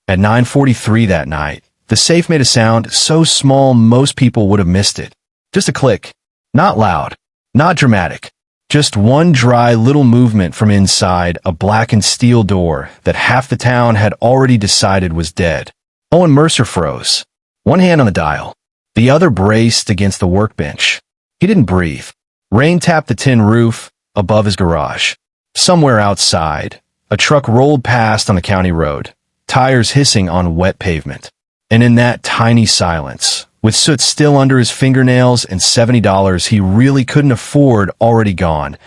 At 9:43 that night, the safe made a sound so small most people would have missed it. Just a click. Not loud. Not dramatic. Just one dry little movement from inside a blackened steel door that half the town had already decided was dead. Owen Mercer froze. One hand on the dial. The other braced against the workbench. He didn't breathe. Rain tapped the tin roof above his garage. Somewhere outside, a truck rolled past on the county road, tires hissing on wet pavement. And in that tiny silence, with soot still under his fingernails and $70 he really couldn't afford already gone,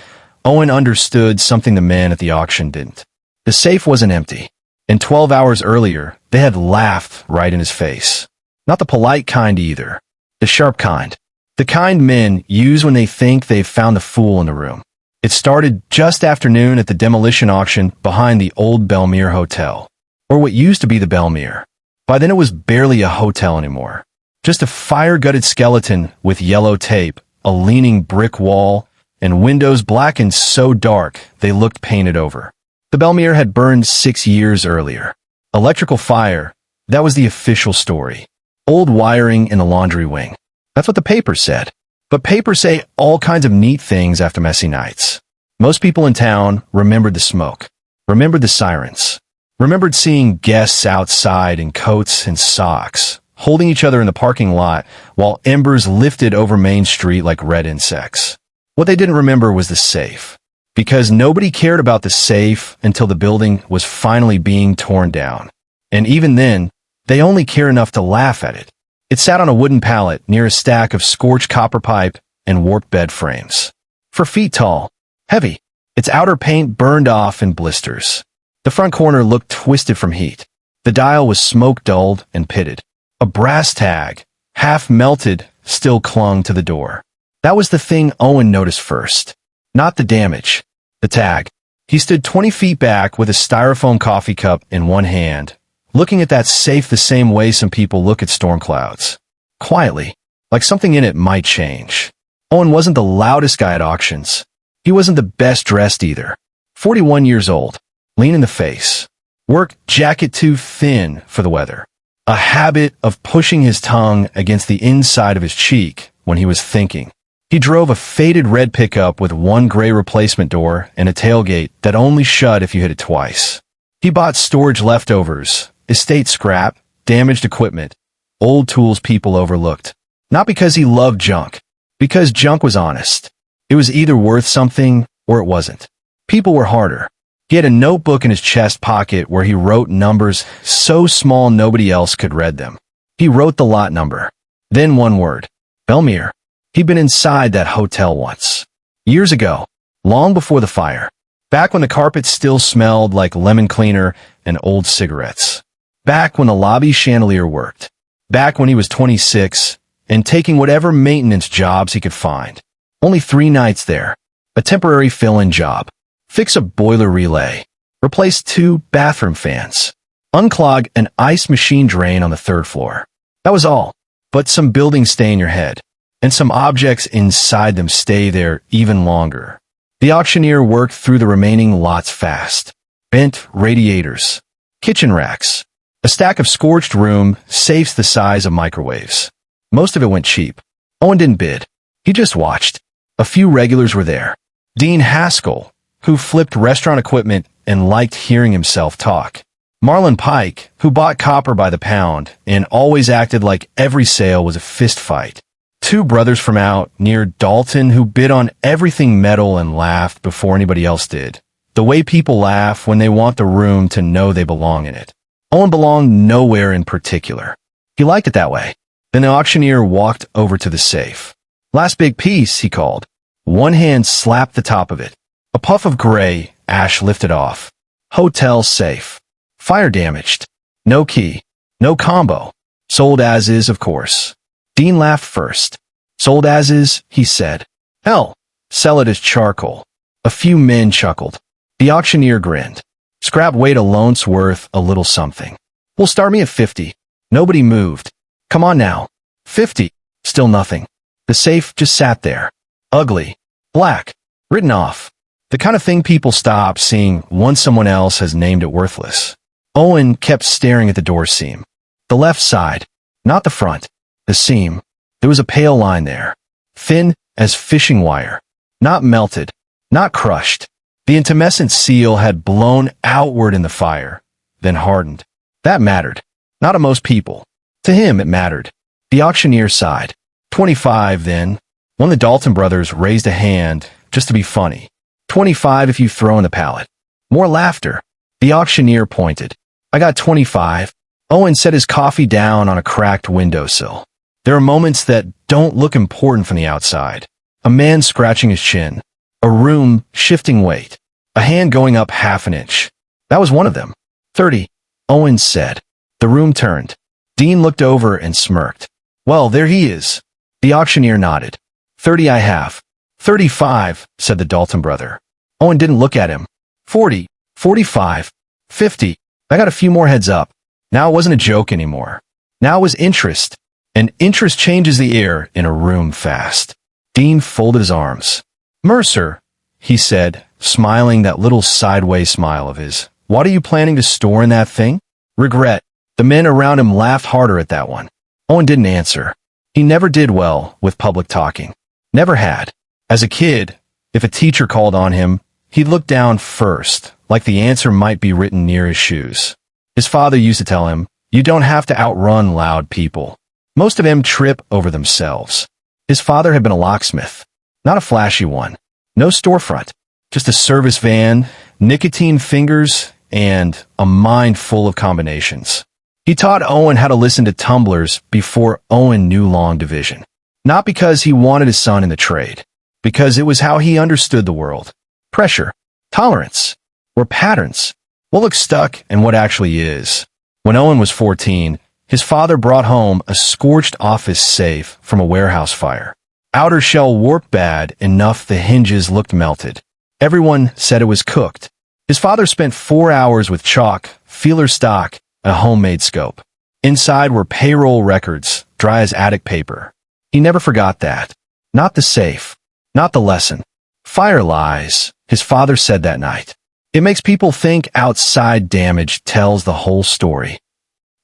Owen understood something the men at the auction didn't. The safe wasn't empty. And 12 hours earlier, they had laughed right in his face. Not the polite kind either. The sharp kind. The kind men use when they think they've found the fool in the room. It started just after noon at the demolition auction behind the old Belmere Hotel. Or what used to be the Belmere. By then it was barely a hotel anymore. Just a fire-gutted skeleton with yellow tape, a leaning brick wall, and windows blackened so dark they looked painted over. The Belmere had burned 6 years earlier. Electrical fire, that was the official story. Old wiring in the laundry wing. That's what the papers said. But papers say all kinds of neat things after messy nights. Most people in town remembered the smoke, remembered the sirens, remembered seeing guests outside in coats and socks, holding each other in the parking lot while embers lifted over Main Street like red insects. What they didn't remember was the safe. Because nobody cared about the safe until the building was finally being torn down. And even then, they only cared enough to laugh at it. It sat on a wooden pallet near a stack of scorched copper pipe and warped bed frames. 4 feet tall, heavy, its outer paint burned off in blisters. The front corner looked twisted from heat. The dial was smoke-dulled and pitted. A brass tag, half melted, still clung to the door. That was the thing Owen noticed first. Not the damage. The tag. He stood 20 feet back with a styrofoam coffee cup in one hand, looking at that safe the same way some people look at storm clouds. Quietly, like something in it might change. Owen wasn't the loudest guy at auctions. He wasn't the best dressed either. 41 years old, lean in the face. Work jacket too thin for the weather. A habit of pushing his tongue against the inside of his cheek when he was thinking. He drove a faded red pickup with one gray replacement door and a tailgate that only shut if you hit it twice. He bought storage leftovers, estate scrap, damaged equipment, old tools people overlooked. Not because he loved junk, because junk was honest. It was either worth something or it wasn't. People were harder. He had a notebook in his chest pocket where he wrote numbers so small nobody else could read them. He wrote the lot number. Then one word. Belmere. He'd been inside that hotel once. Years ago. Long before the fire. Back when the carpet still smelled like lemon cleaner and old cigarettes. Back when the lobby chandelier worked. Back when he was 26 and taking whatever maintenance jobs he could find. Only 3 nights there. A temporary fill-in job. Fix a boiler relay. Replace 2 bathroom fans. Unclog an ice machine drain on the 3rd floor. That was all. But some buildings stay in your head. And some objects inside them stay there even longer. The auctioneer worked through the remaining lots fast. Bent radiators. Kitchen racks. A stack of scorched room safes the size of microwaves. Most of it went cheap. Owen didn't bid. He just watched. A few regulars were there. Dean Haskell, who flipped restaurant equipment and liked hearing himself talk. Marlon Pike, who bought copper by the pound and always acted like every sale was a fist fight. 2 brothers from out near Dalton who bid on everything metal and laughed before anybody else did. The way people laugh when they want the room to know they belong in it. Owen belonged nowhere in particular. He liked it that way. Then the auctioneer walked over to the safe. Last big piece, he called. One hand slapped the top of it. A puff of gray ash lifted off. Hotel safe. Fire damaged. No key. No combo. Sold as is, of course. Dean laughed first. Sold as is, he said. Hell, sell it as charcoal. A few men chuckled. The auctioneer grinned. Scrap weight alone's worth a little something. Well, start me at 50. Nobody moved. Come on now. 50. Still nothing. The safe just sat there. Ugly. Black. Written off. The kind of thing people stop seeing once someone else has named it worthless. Owen kept staring at the door seam. The left side, not the front, the seam. There was a pale line there. Thin as fishing wire. Not melted, not crushed. The intumescent seal had blown outward in the fire, then hardened. That mattered. Not to most people. To him it mattered. The auctioneer sighed. 25 then. One of the Dalton brothers raised a hand, just to be funny. 25 if you throw in the pallet. More laughter. The auctioneer pointed. I got 25. Owen set his coffee down on a cracked windowsill. There are moments that don't look important from the outside. A man scratching his chin. A room shifting weight. A hand going up half an inch. That was one of them. 30. Owen said. The room turned. Dean looked over and smirked. Well, there he is. The auctioneer nodded. 30 I have. 35, said the Dalton brother. Owen didn't look at him. 40, 45, 50. I got a few more heads up. Now it wasn't a joke anymore. Now it was interest. And interest changes the air in a room fast. Dean folded his arms. Mercer, he said, smiling that little sideways smile of his. What are you planning to store in that thing? Regret. The men around him laughed harder at that one. Owen didn't answer. He never did well with public talking. Never had. As a kid, if a teacher called on him, he'd look down first, like the answer might be written near his shoes. His father used to tell him, you don't have to outrun loud people. Most of them trip over themselves. His father had been a locksmith. Not a flashy one. No storefront. Just a service van, nicotine fingers, and a mind full of combinations. He taught Owen how to listen to tumblers before Owen knew long division. Not because he wanted his son in the trade. Because it was how he understood the world. Pressure. Tolerance. Or patterns. What looks stuck and what actually is. When Owen was 14, his father brought home a scorched office safe from a warehouse fire. Outer shell warped bad enough the hinges looked melted. Everyone said it was cooked. His father spent 4 hours with chalk, feeler stock, and a homemade scope. Inside were payroll records, dry as attic paper. He never forgot that. Not the safe. Not the lesson. Fire lies, his father said that night. It makes people think outside damage tells the whole story.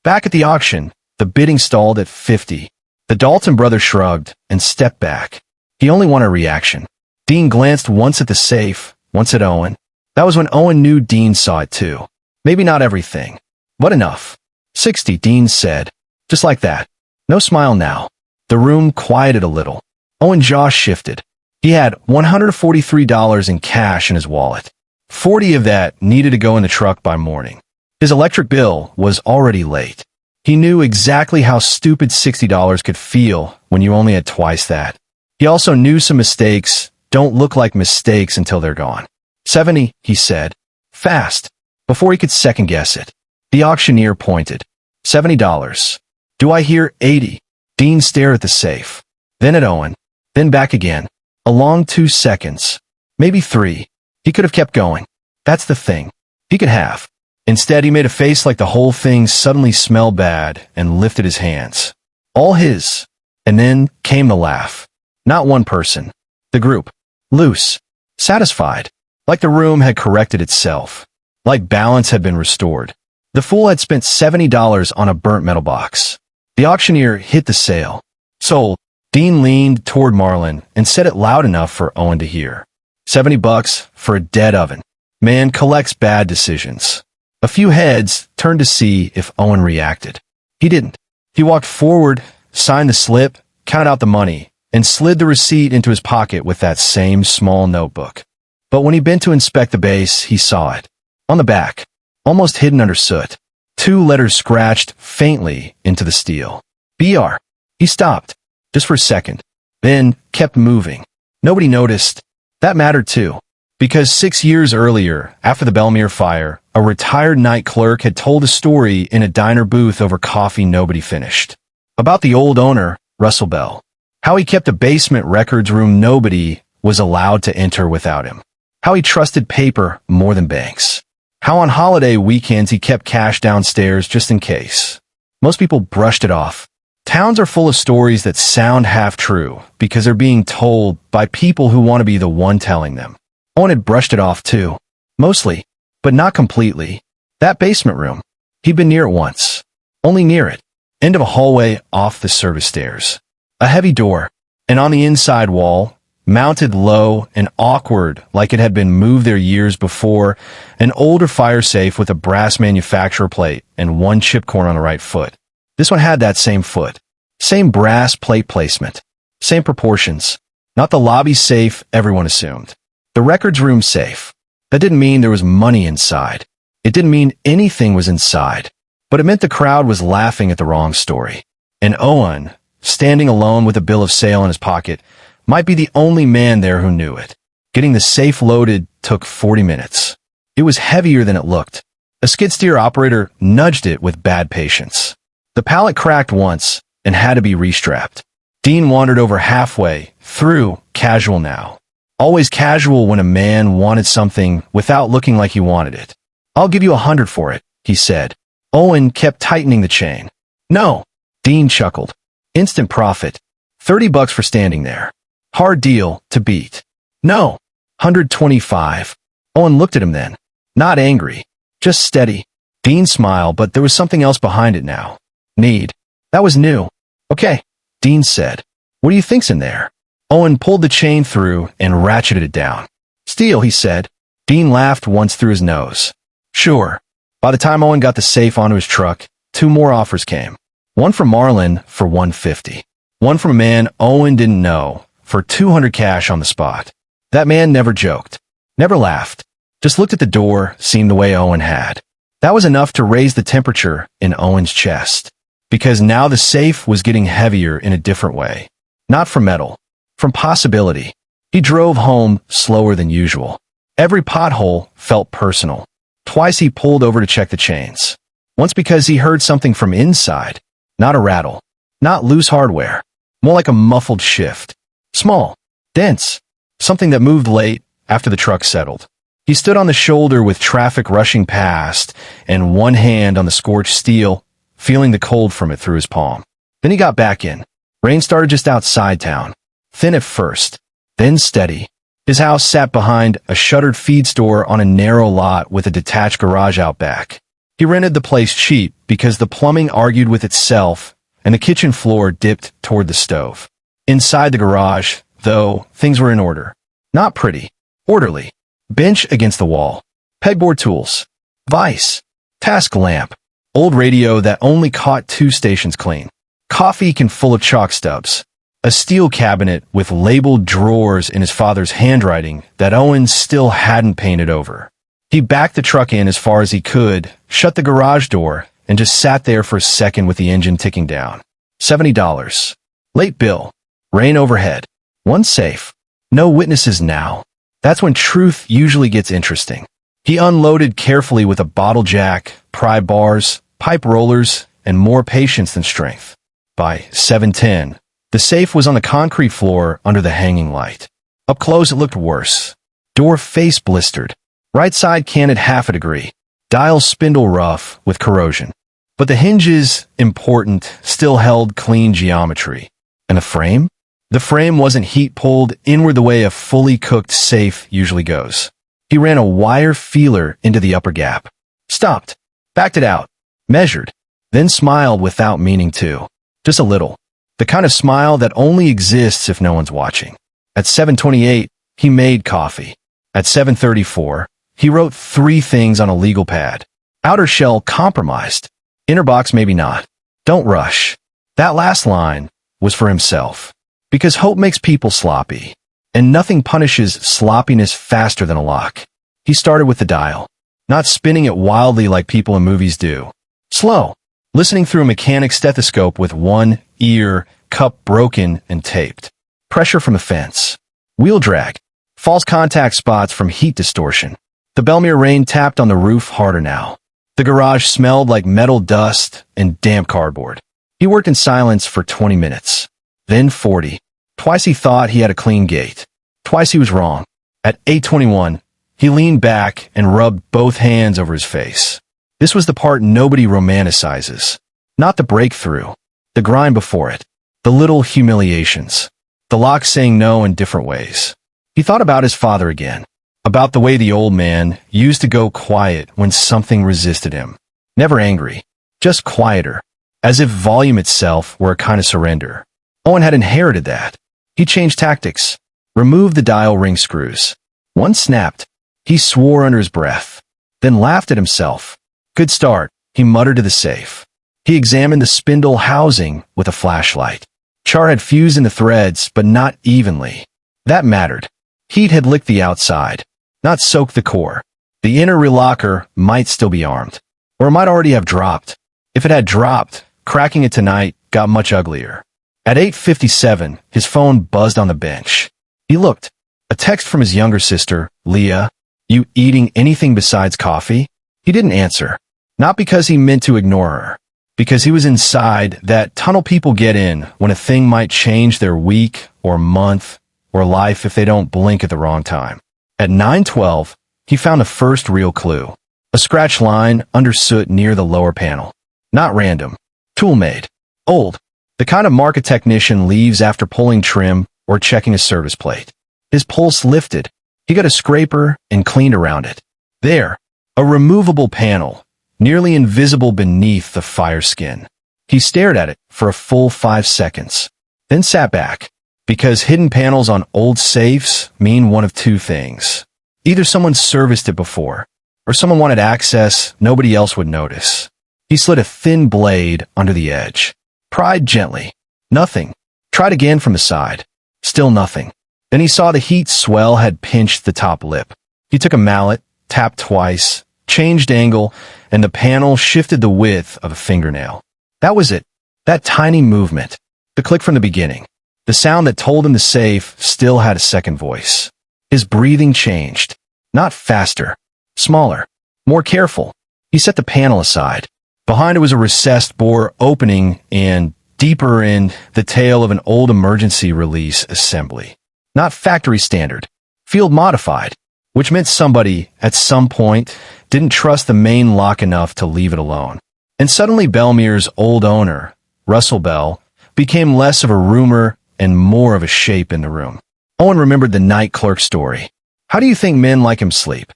Back at the auction, the bidding stalled at 50. The Dalton brother shrugged and stepped back. He only wanted a reaction. Dean glanced once at the safe, once at Owen. That was when Owen knew Dean saw it too. Maybe not everything, but enough. 60, Dean said. Just like that. No smile now. The room quieted a little. Owen's jaw shifted. He had $143 in cash in his wallet. 40 of that needed to go in the truck by morning. His electric bill was already late. He knew exactly how stupid $60 could feel when you only had twice that. He also knew some mistakes don't look like mistakes until they're gone. 70, he said. Fast. Before he could second guess it. The auctioneer pointed. $70. Do I hear 80? Dean stared at the safe. Then at Owen. Then back again. A long 2 seconds. Maybe 3. He could have kept going. That's the thing. He could have. Instead, he made a face like the whole thing suddenly smelled bad and lifted his hands. All his. And then came the laugh. Not one person. The group. Loose. Satisfied. Like the room had corrected itself. Like balance had been restored. The fool had spent $70 on a burnt metal box. The auctioneer hit the sale. Sold. Dean leaned toward Marlin and said it loud enough for Owen to hear. $70 for a dead oven. Man collects bad decisions. A few heads turned to see if Owen reacted. He didn't. He walked forward, signed the slip, counted out the money, and slid the receipt into his pocket with that same small notebook. But when he bent to inspect the base, he saw it. On the back, almost hidden under soot. 2 letters scratched faintly into the steel. BR. He stopped, just for a second, then kept moving. Nobody noticed. That mattered too. Because 6 years earlier, after the Belmere fire, a retired night clerk had told a story in a diner booth over coffee nobody finished. About the old owner, Russell Bell. How he kept a basement records room nobody was allowed to enter without him. How he trusted paper more than banks. How on holiday weekends he kept cash downstairs just in case. Most people brushed it off. Towns are full of stories that sound half true because they're being told by people who want to be the one telling them. Owen had brushed it off too. Mostly, but not completely. That basement room. He'd been near it once. Only near it. End of a hallway off the service stairs. A heavy door, and on the inside wall, mounted low and awkward like it had been moved there years before, an older fire safe with a brass manufacturer plate and one chipcorn on the right foot. This one had that same foot. Same brass plate placement. Same proportions. Not the lobby safe everyone assumed. The records room safe. That didn't mean there was money inside. It didn't mean anything was inside. But it meant the crowd was laughing at the wrong story. And Owen, standing alone with a bill of sale in his pocket, might be the only man there who knew it. Getting the safe loaded took 40 minutes. It was heavier than it looked. A skid steer operator nudged it with bad patience. The pallet cracked once and had to be restrapped. Dean wandered over halfway through, casual now. Always casual when a man wanted something without looking like he wanted it. "I'll give you $100 for it," he said. Owen kept tightening the chain. "No." Dean chuckled. "Instant profit. $30 for standing there. Hard deal to beat." "No." $125. Owen looked at him then. Not angry. Just steady. Dean smiled, but there was something else behind it now. Need. That was new. "Okay," Dean said. "What do you think's in there?" Owen pulled the chain through and ratcheted it down. "Steel," he said. Dean laughed once through his nose. "Sure." By the time Owen got the safe onto his truck, 2 more offers came. One from Marlin for $150. One from a man Owen didn't know for $200 cash on the spot. That man never joked. Never laughed. Just looked at the door, seen the way Owen had. That was enough to raise the temperature in Owen's chest. Because now the safe was getting heavier in a different way. Not from metal. From possibility. He drove home slower than usual. Every pothole felt personal. Twice he pulled over to check the chains. Once because he heard something from inside. Not a rattle. Not loose hardware. More like a muffled shift. Small. Dense. Something that moved late after the truck settled. He stood on the shoulder with traffic rushing past and one hand on the scorched steel, feeling the cold from it through his palm. Then he got back in. Rain started just outside town. Thin at first. Then steady. His house sat behind a shuttered feed store on a narrow lot with a detached garage out back. He rented the place cheap because the plumbing argued with itself and the kitchen floor dipped toward the stove. Inside the garage, though, things were in order. Not pretty. Orderly. Bench against the wall. Pegboard tools. Vise. Task lamp. Old radio that only caught 2 stations clean. Coffee can full of chalk stubs. A steel cabinet with labeled drawers in his father's handwriting that Owen still hadn't painted over. He backed the truck in as far as he could, shut the garage door, and just sat there for a second with the engine ticking down. $70. Late bill. Rain overhead. One safe. No witnesses now. That's when truth usually gets interesting. He unloaded carefully with a bottle jack, pry bars, pipe rollers, and more patience than strength. By 7:10, the safe was on the concrete floor under the hanging light. Up close it looked worse. Door face blistered. Right side canted 1/2 degree. Dial spindle rough with corrosion. But the hinges, important, still held clean geometry. And the frame? The frame wasn't heat-pulled inward the way a fully cooked safe usually goes. He ran a wire feeler into the upper gap. Stopped. Backed it out. Measured. Then smiled without meaning to. Just a little. The kind of smile that only exists if no one's watching. At 7:28, he made coffee. At 7:34, he wrote 3 things on a legal pad. Outer shell compromised. Inner box maybe not. Don't rush. That last line was for himself. Because hope makes people sloppy. And nothing punishes sloppiness faster than a lock. He started with the dial. Not spinning it wildly like people in movies do. Slow. Listening through a mechanic's stethoscope with one ear, cup broken and taped. Pressure from the fence. Wheel drag. False contact spots from heat distortion. The Belmere rain tapped on the roof harder now. The garage smelled like metal dust and damp cardboard. He worked in silence for 20 minutes. Then 40. Twice he thought he had a clean gate. Twice he was wrong. At 8:21, he leaned back and rubbed both hands over his face. This was the part nobody romanticizes. Not the breakthrough. The grind before it. The little humiliations. The lock saying no in different ways. He thought about his father again. About the way the old man used to go quiet when something resisted him. Never angry, just quieter, as if volume itself were a kind of surrender. Owen had inherited that. He changed tactics, removed the dial ring screws. One snapped. He swore under his breath, then laughed at himself. Good start, he muttered to the safe. He examined the spindle housing with a flashlight. Char had fused in the threads, but not evenly. That mattered. Heat had licked the outside, not soaked the core. The inner relocker might still be armed, or it might already have dropped. If it had dropped, cracking it tonight got much uglier. At 8:57, his phone buzzed on the bench. He looked. A text from his younger sister, Leah. You eating anything besides coffee? He didn't answer. Not because he meant to ignore her. Because he was inside that tunnel people get in when a thing might change their week or month or life if they don't blink at the wrong time. At 9:12, he found the first real clue. A scratch line under soot near the lower panel. Not random. Tool-made. Old. The kind of mark a technician leaves after pulling trim or checking a service plate. His pulse lifted. He got a scraper and cleaned around it. There. A removable panel, nearly invisible beneath the fire skin. He stared at it for a full 5 seconds, then sat back, because hidden panels on old safes mean one of two things. Either someone serviced it before, or someone wanted access nobody else would notice. He slid a thin blade under the edge. Pried gently. Nothing. Tried again from the side. Still nothing. Then he saw the heat swell had pinched the top lip. He took a mallet, tapped twice, changed angle, and the panel shifted the width of a fingernail. That was it. That tiny movement. The click from the beginning. The sound that told him the safe still had a second voice. His breathing changed. Not faster. Smaller. More careful. He set the panel aside. Behind it was a recessed bore opening and deeper in the tail of an old emergency release assembly. Not factory standard. Field modified. Which meant somebody, at some point, didn't trust the main lock enough to leave it alone. And suddenly Belmere's old owner, Russell Bell, became less of a rumor and more of a shape in the room. Owen remembered the night clerk story. How do you think men like him sleep?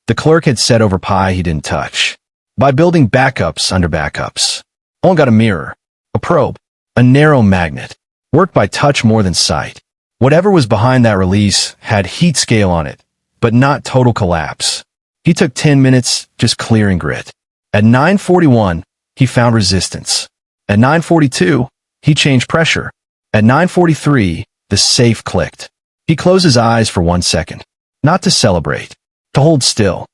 The clerk had said over pie he didn't touch. By building backups under backups. Owen got a mirror, a probe, a narrow magnet. Worked by touch more than sight. Whatever was behind that release had heat scale on it, but not total collapse. He took 10 minutes just clearing grit. At 9:41, he found resistance. At 9:42, he changed pressure. At 9:43, the safe clicked. He closed his eyes for 1 second. Not to celebrate, to hold still.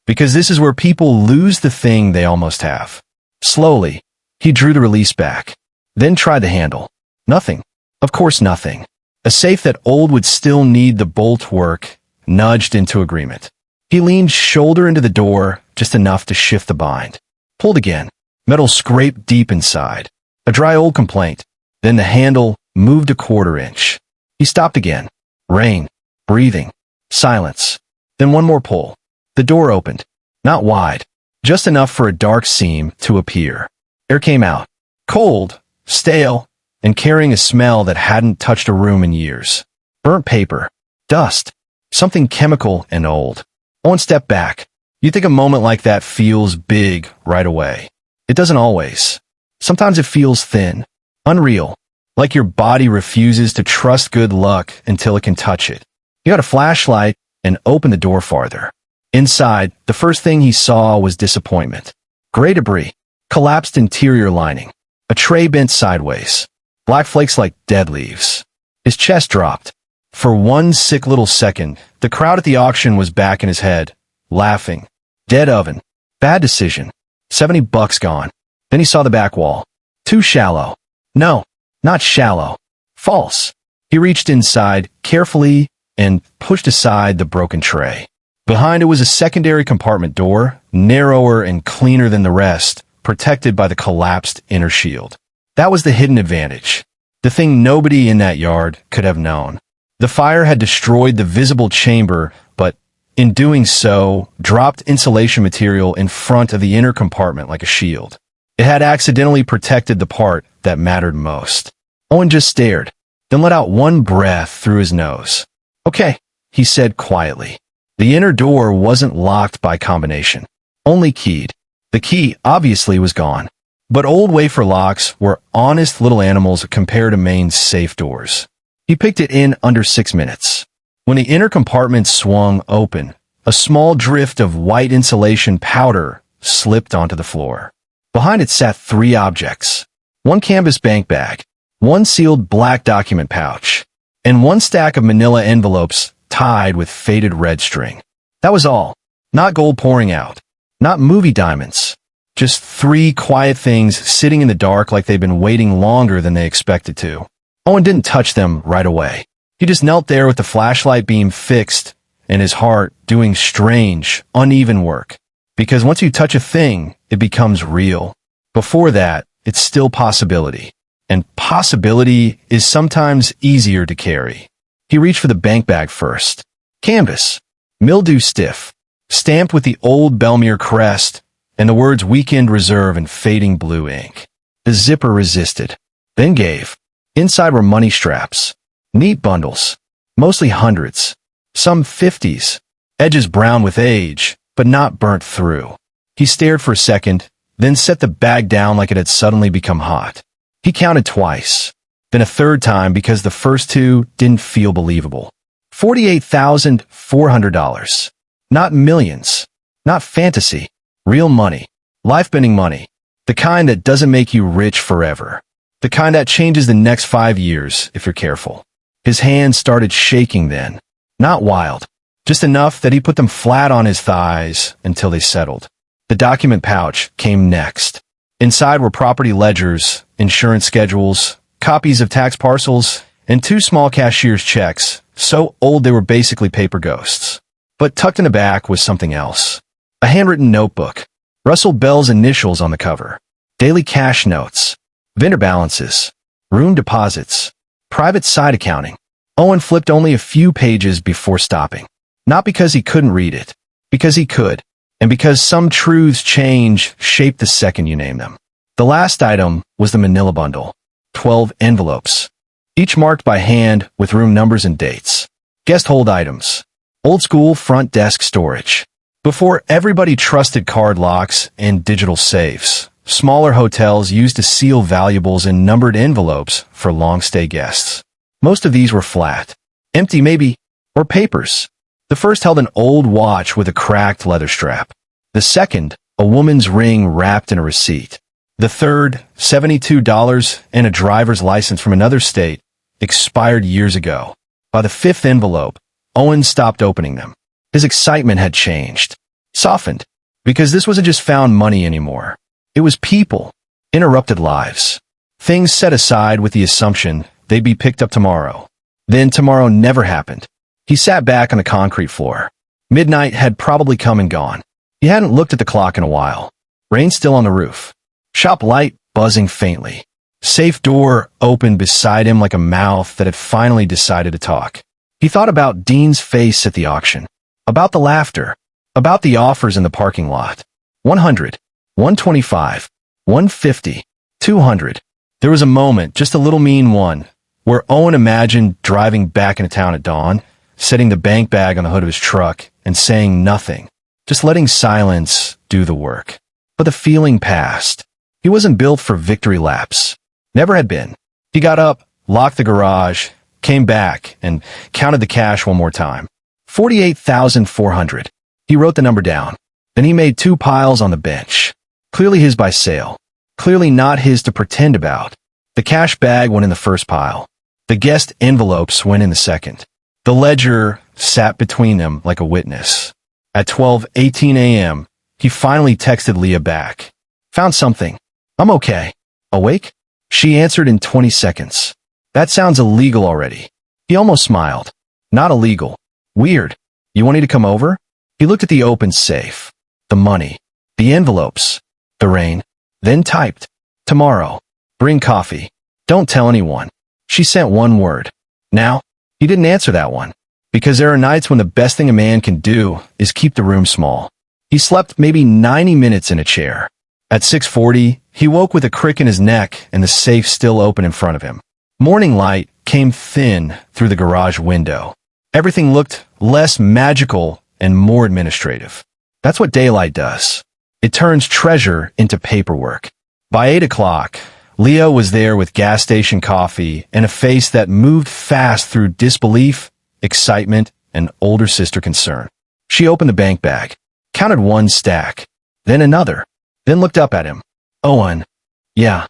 Because this is where people lose the thing they almost have. Slowly, he drew the release back. Then tried the handle. Nothing. Of course nothing. A safe that old would still need the bolt work nudged into agreement. He leaned shoulder into the door, just enough to shift the bind. Pulled again. Metal scraped deep inside. A dry old complaint. Then the handle moved a 1/4 inch. He stopped again. Rain. Breathing. Silence. Then one more pull. The door opened. Not wide. Just enough for a dark seam to appear. Air came out. Cold. Stale. And carrying a smell that hadn't touched a room in years. Burnt paper. Dust. Something chemical and old. Owen stepped back. You think a moment like that feels big right away. It doesn't always. Sometimes it feels thin. Unreal. Like your body refuses to trust good luck until it can touch it. He got a flashlight and opened the door farther. Inside, the first thing he saw was disappointment. Gray debris. Collapsed interior lining. A tray bent sideways. Black flakes like dead leaves. His chest dropped. For one sick little second, the crowd at the auction was back in his head, laughing. Dead oven. Bad decision. $70 gone. Then he saw the back wall. Too shallow. No, not shallow. False. He reached inside, carefully, and pushed aside the broken tray. Behind it was a secondary compartment door, narrower and cleaner than the rest, protected by the collapsed inner shield. That was the hidden advantage. The thing nobody in that yard could have known. The fire had destroyed the visible chamber, but in doing so, dropped insulation material in front of the inner compartment like a shield. It had accidentally protected the part that mattered most. Owen just stared, then let out one breath through his nose. Okay, he said quietly. The inner door wasn't locked by combination, only keyed. The key, obviously, was gone. But old wafer locks were honest little animals compared to Maine's safe doors. He picked it in under 6 minutes. When the inner compartment swung open, a small drift of white insulation powder slipped onto the floor. Behind it sat 3 objects. 1 canvas bank bag, 1 sealed black document pouch, and 1 stack of manila envelopes tied with faded red string. That was all. Not gold pouring out. Not movie diamonds. Just 3 quiet things sitting in the dark like they'd been waiting longer than they expected to. Owen didn't touch them right away. He just knelt there with the flashlight beam fixed and his heart doing strange, uneven work. Because once you touch a thing, it becomes real. Before that, it's still possibility. And possibility is sometimes easier to carry. He reached for the bank bag first. Canvas. Mildew stiff. Stamped with the old Belmere crest and the words Weekend Reserve in fading blue ink. The zipper resisted, then gave. Inside were money straps. Neat bundles. Mostly hundreds. Some 50s. Edges brown with age, but not burnt through. He stared for a second, then set the bag down like it had suddenly become hot. He counted twice, then a third time because the first 2 didn't feel believable. $48,400. Not millions. Not fantasy. Real money. Life-bending money. The kind that doesn't make you rich forever. The kind that changes the next 5 years if you're careful. His hands started shaking then. Not wild. Just enough that he put them flat on his thighs until they settled. The document pouch came next. Inside were property ledgers, insurance schedules, copies of tax parcels, and 2 small cashier's checks, so old they were basically paper ghosts. But tucked in the back was something else. A handwritten notebook. Russell Bell's initials on the cover. Daily cash notes. Vendor balances. Room deposits. Private side accounting. Owen flipped only a few pages before stopping. Not because he couldn't read it. Because he could. And because some truths change shape the second you name them. The last item was the manila bundle. 12 envelopes. Each marked by hand with room numbers and dates. Guest hold items. Old school front desk storage. Before everybody trusted card locks and digital safes, smaller hotels used to seal valuables in numbered envelopes for long-stay guests. Most of these were flat. Empty maybe, or papers. The first held an old watch with a cracked leather strap. The second, a woman's ring wrapped in a receipt. The third, $72 and a driver's license from another state, expired years ago. By the 5th envelope, Owen stopped opening them. His excitement had changed, softened, because this wasn't just found money anymore. It was people, interrupted lives, things set aside with the assumption they'd be picked up tomorrow. Then tomorrow never happened. He sat back on the concrete floor. Midnight had probably come and gone. He hadn't looked at the clock in a while. Rain still on the roof. Shop light buzzing faintly. Safe door opened beside him like a mouth that had finally decided to talk. He thought about Dean's face at the auction. About the laughter. About the offers in the parking lot. 100. 125. 150. 200. There was a moment, just a little mean one, where Owen imagined driving back into town at dawn, setting the bank bag on the hood of his truck, and saying nothing. Just letting silence do the work. But the feeling passed. He wasn't built for victory laps. Never had been. He got up, locked the garage, came back, and counted the cash one more time. 48,400. He wrote the number down. Then he made 2 piles on the bench. Clearly his by sale. Clearly not his to pretend about. The cash bag went in the first pile. The guest envelopes went in the second. The ledger sat between them like a witness. At 12:18 a.m., he finally texted Leah back. Found something. I'm okay. Awake? She answered in 20 seconds. That sounds illegal already. He almost smiled. Not illegal. Weird. You want me to come over? He looked at the open safe. The money. The envelopes. The rain. Then typed. Tomorrow. Bring coffee. Don't tell anyone. She sent one word. Now, he didn't answer that one. Because there are nights when the best thing a man can do is keep the room small. He slept maybe 90 minutes in a chair. At 6:40, he woke with a crick in his neck and the safe still open in front of him. Morning light came thin through the garage window. Everything looked less magical and more administrative. That's what daylight does. It turns treasure into paperwork. By 8 o'clock, Leo was there with gas station coffee and a face that moved fast through disbelief, excitement, and older sister concern. She opened the bank bag, counted one stack, then another, then looked up at him. Owen. Yeah.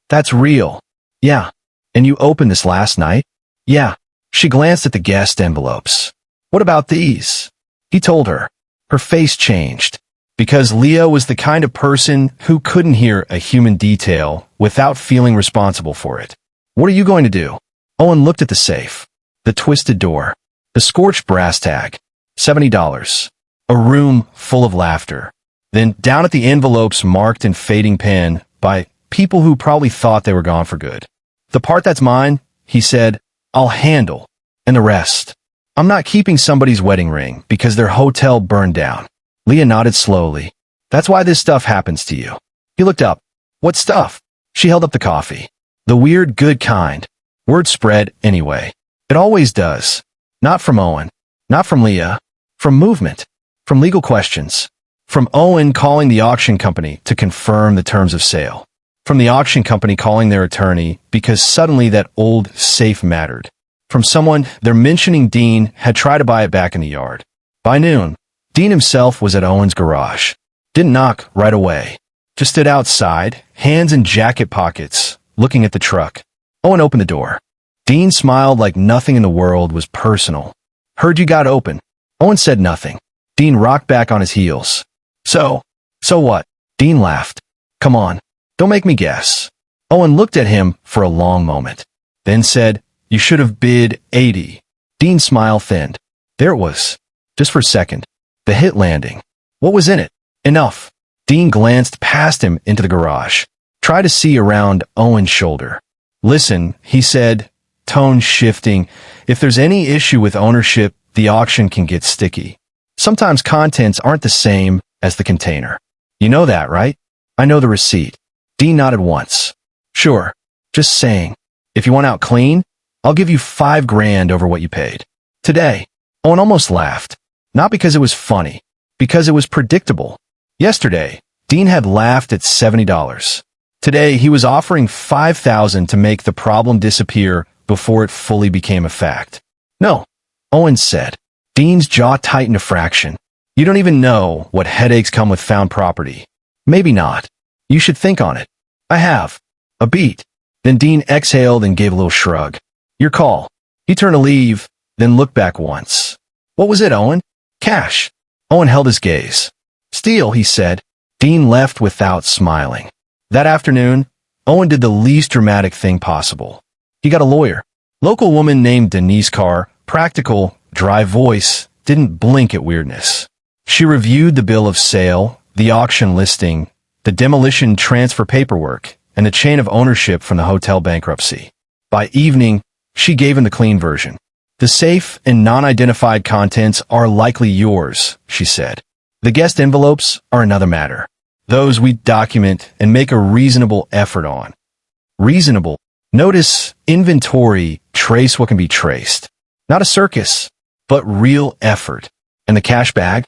That's real. Yeah. And you opened this last night? Yeah. She glanced at the guest envelopes. What about these? He told her. Her face changed. Because Leo was the kind of person who couldn't hear a human detail without feeling responsible for it. What are you going to do? Owen looked at the safe, the twisted door, the scorched brass tag, $70, a room full of laughter. Then down at the envelopes marked in fading pen by people who probably thought they were gone for good. The part that's mine, he said, I'll handle. And the rest. I'm not keeping somebody's wedding ring because their hotel burned down. Leah nodded slowly. That's why this stuff happens to you. He looked up. What stuff? She held up the coffee. The weird, good kind. Word spread anyway. It always does. Not from Owen. Not from Leah. From movement. From legal questions. From Owen calling the auction company to confirm the terms of sale. From the auction company calling their attorney because suddenly that old safe mattered. From someone they're mentioning Dean had tried to buy it back in the yard. By noon, Dean himself was at Owen's garage. Didn't knock right away. Just stood outside, hands in jacket pockets, looking at the truck. Owen opened the door. Dean smiled like nothing in the world was personal. Heard you got open. Owen said nothing. Dean rocked back on his heels. So what? Dean laughed. Come on, don't make me guess. Owen looked at him for a long moment, then said, you should have bid 80. Dean's smile thinned. There it was. Just for a second. The hit landing. What was in it? Enough. Dean glanced past him into the garage. Tried to see around Owen's shoulder. Listen, he said, tone shifting. If there's any issue with ownership, the auction can get sticky. Sometimes contents aren't the same as the container. You know that, right? I know the receipt. Dean nodded once. Sure. Just saying. If you want out clean, I'll give you $5,000 over what you paid. Today. Owen almost laughed. Not because it was funny. Because it was predictable. Yesterday, Dean had laughed at $70. Today, he was offering $5,000 to make the problem disappear before it fully became a fact. No. Owen said. Dean's jaw tightened a fraction. You don't even know what headaches come with found property. Maybe not. You should think on it. I have. A beat. Then Dean exhaled and gave a little shrug. Your call. He turned to leave, then looked back once. What was it, Owen? Cash. Owen held his gaze. Steal, he said. Dean left without smiling. That afternoon, Owen did the least dramatic thing possible. He got a lawyer. Local woman named Denise Carr, practical, dry voice, didn't blink at weirdness. She reviewed the bill of sale, the auction listing, the demolition transfer paperwork, and the chain of ownership from the hotel bankruptcy. By evening, she gave him the clean version. The safe and non-identified contents are likely yours, she said. The guest envelopes are another matter. Those we document and make a reasonable effort on. Reasonable. Notice inventory, trace what can be traced. Not a circus, but real effort. And the cash bag?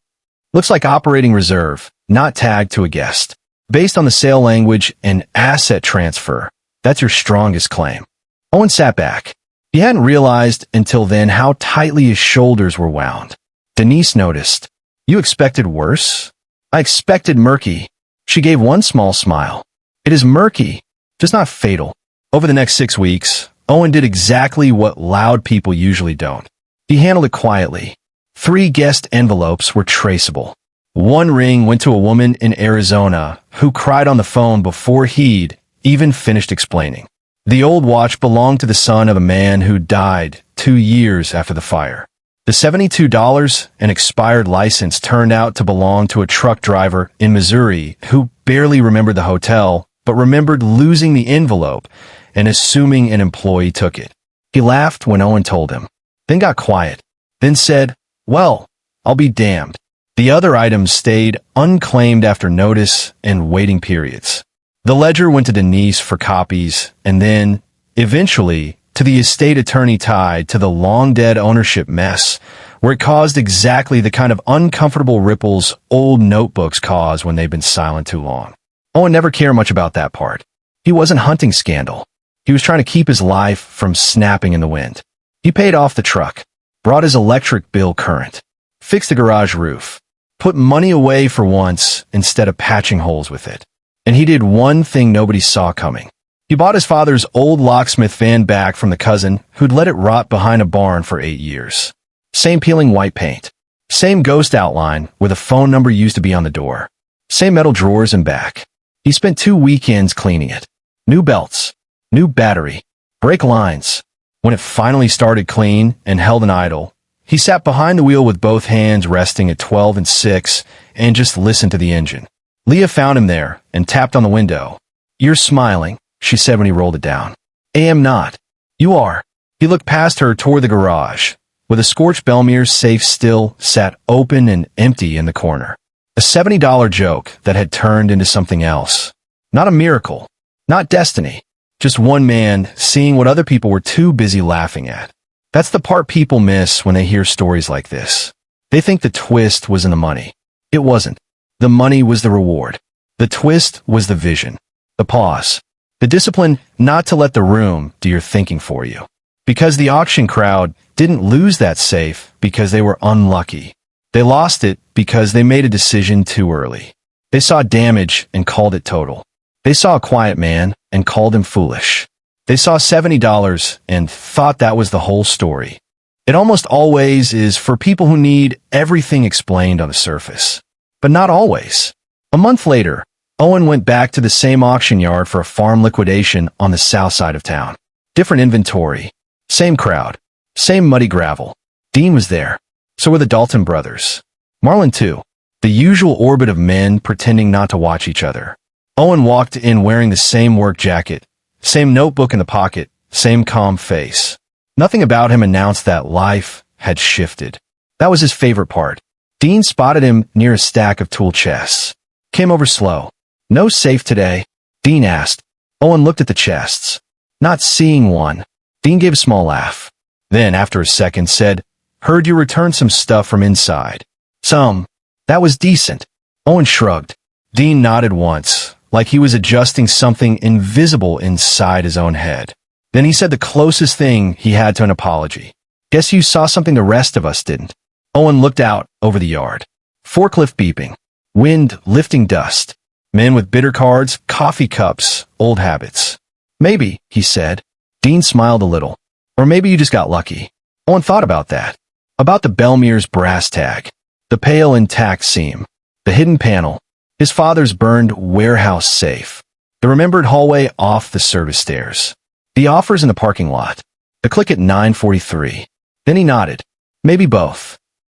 Looks like operating reserve, not tagged to a guest. Based on the sale language and asset transfer, that's your strongest claim. Owen sat back. He hadn't realized until then how tightly his shoulders were wound. Denise noticed. You expected worse? I expected murky. She gave one small smile. It is murky, just not fatal. Over the next 6 weeks, Owen did exactly what loud people usually don't. He handled it quietly. 3 guest envelopes were traceable. 1 ring went to a woman in Arizona who cried on the phone before he'd even finished explaining. The old watch belonged to the son of a man who died 2 years after the fire. The $72 and expired license turned out to belong to a truck driver in Missouri who barely remembered the hotel, but remembered losing the envelope and assuming an employee took it. He laughed when Owen told him, then got quiet, then said, well, I'll be damned. The other items stayed unclaimed after notice and waiting periods. The ledger went to Denise for copies, and then, eventually, to the estate attorney tied to the long-dead ownership mess, where it caused exactly the kind of uncomfortable ripples old notebooks cause when they've been silent too long. Owen never cared much about that part. He wasn't hunting scandal. He was trying to keep his life from snapping in the wind. He paid off the truck, brought his electric bill current, fixed the garage roof, put money away for once instead of patching holes with it. And he did one thing nobody saw coming. He bought his father's old locksmith van back from the cousin who'd let it rot behind a barn for 8 years. Same peeling white paint. Same ghost outline where the phone number used to be on the door. Same metal drawers and back. He spent 2 weekends cleaning it. New belts. New battery. Brake lines. When it finally started clean and held an idle, he sat behind the wheel with both hands resting at 12 and 6 and just listened to the engine. Leah found him there and tapped on the window. "You're smiling," she said when he rolled it down. "I am not." "You are." He looked past her toward the garage, where the scorched Belmere's safe still sat open and empty in the corner. A $70 joke that had turned into something else. Not a miracle. Not destiny. Just one man seeing what other people were too busy laughing at. That's the part people miss when they hear stories like this. They think the twist was in the money. It wasn't. The money was the reward. The twist was the vision. The pause. The discipline not to let the room do your thinking for you. Because the auction crowd didn't lose that safe because they were unlucky. They lost it because they made a decision too early. They saw damage and called it total. They saw a quiet man and called him foolish. They saw $70 and thought that was the whole story. It almost always is for people who need everything explained on the surface. But not always. A month later, Owen went back to the same auction yard for a farm liquidation on the south side of town. Different inventory. Same crowd. Same muddy gravel. Dean was there. So were the Dalton brothers. Marlon too. The usual orbit of men pretending not to watch each other. Owen walked in wearing the same work jacket, same notebook in the pocket, same calm face. Nothing about him announced that life had shifted. That was his favorite part. Dean spotted him near a stack of tool chests. Came over slow. "No safe today?" Dean asked. Owen looked at the chests. Not seeing one. Dean gave a small laugh. Then, after a second, said, "Heard you returned some stuff from inside." "Some. That was decent." Owen shrugged. Dean nodded once, like he was adjusting something invisible inside his own head. Then he said the closest thing he had to an apology. "Guess you saw something the rest of us didn't." Owen looked out over the yard. Forklift beeping. Wind lifting dust. Men with bitter cards, coffee cups, old habits. "Maybe," he said. Dean smiled a little. "Or maybe you just got lucky." Owen thought about that. About the Belmere's brass tag. The pale intact seam. The hidden panel. His father's burned warehouse safe. The remembered hallway off the service stairs. The offers in the parking lot. The click at 9:43. Then he nodded. Maybe both.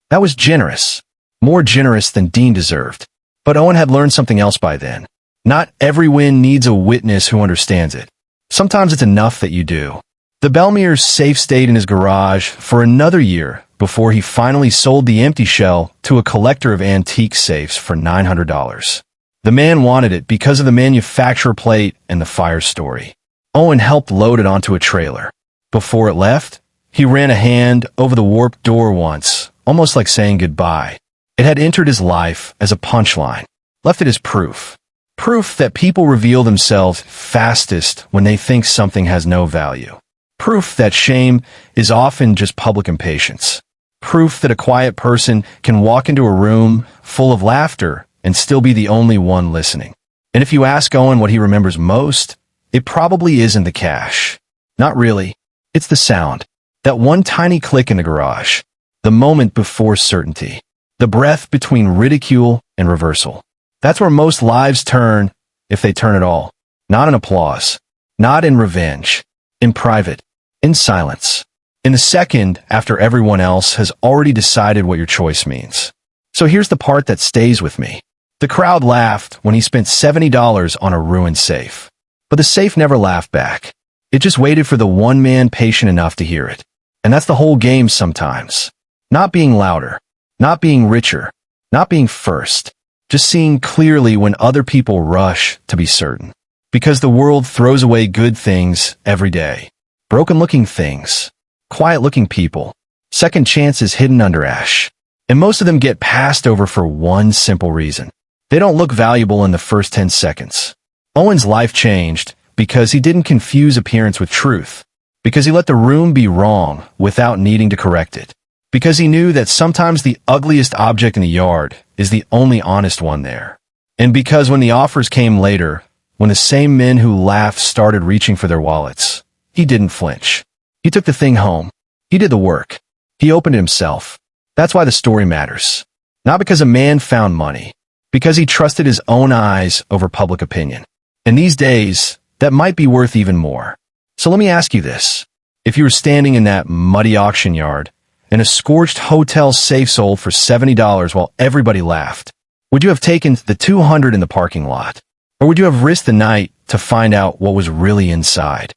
That was generous. More generous than Dean deserved. But Owen had learned something else by then. Not every win needs a witness who understands it. Sometimes it's enough that you do. The Belmere's safe stayed in his garage for another year before he finally sold the empty shell to a collector of antique safes for $900. The man wanted it because of the manufacturer plate and the fire story. Owen helped load it onto a trailer. Before it left, he ran a hand over the warped door once, almost like saying goodbye. It had entered his life as a punchline, left it as proof. Proof that people reveal themselves fastest when they think something has no value. Proof that shame is often just public impatience. Proof that a quiet person can walk into a room full of laughter and still be the only one listening. And if you ask Owen what he remembers most, it probably isn't the cash. Not really. It's the sound. That one tiny click in the garage. The moment before certainty. The breath between ridicule and reversal. That's where most lives turn, if they turn at all. Not in applause. Not in revenge. In private. In silence. In the second after everyone else has already decided what your choice means. So here's the part that stays with me. The crowd laughed when he spent $70 on a ruined safe. But the safe never laughed back. It just waited for the one man patient enough to hear it. And that's the whole game sometimes. Not being louder. Not being richer. Not being first. Just seeing clearly when other people rush to be certain. Because the world throws away good things every day. Broken-looking things. Quiet-looking people. second chances hidden under ash. And most of them get passed over for one simple reason. They don't look valuable in the first 10 seconds. Owen's life changed because he didn't confuse appearance with truth, because he let the room be wrong without needing to correct it, because he knew that sometimes the ugliest object in the yard is the only honest one there. And because when the offers came later, when the same men who laughed started reaching for their wallets, he didn't flinch. He took the thing home. He did the work. He opened it himself. That's why the story matters. Not because a man found money, because he trusted his own eyes over public opinion. And these days, that might be worth even more. So let me ask you this. If you were standing in that muddy auction yard and a scorched hotel safe sold for $70 while everybody laughed, would you have taken the $200 in the parking lot? Or would you have risked the night to find out what was really inside?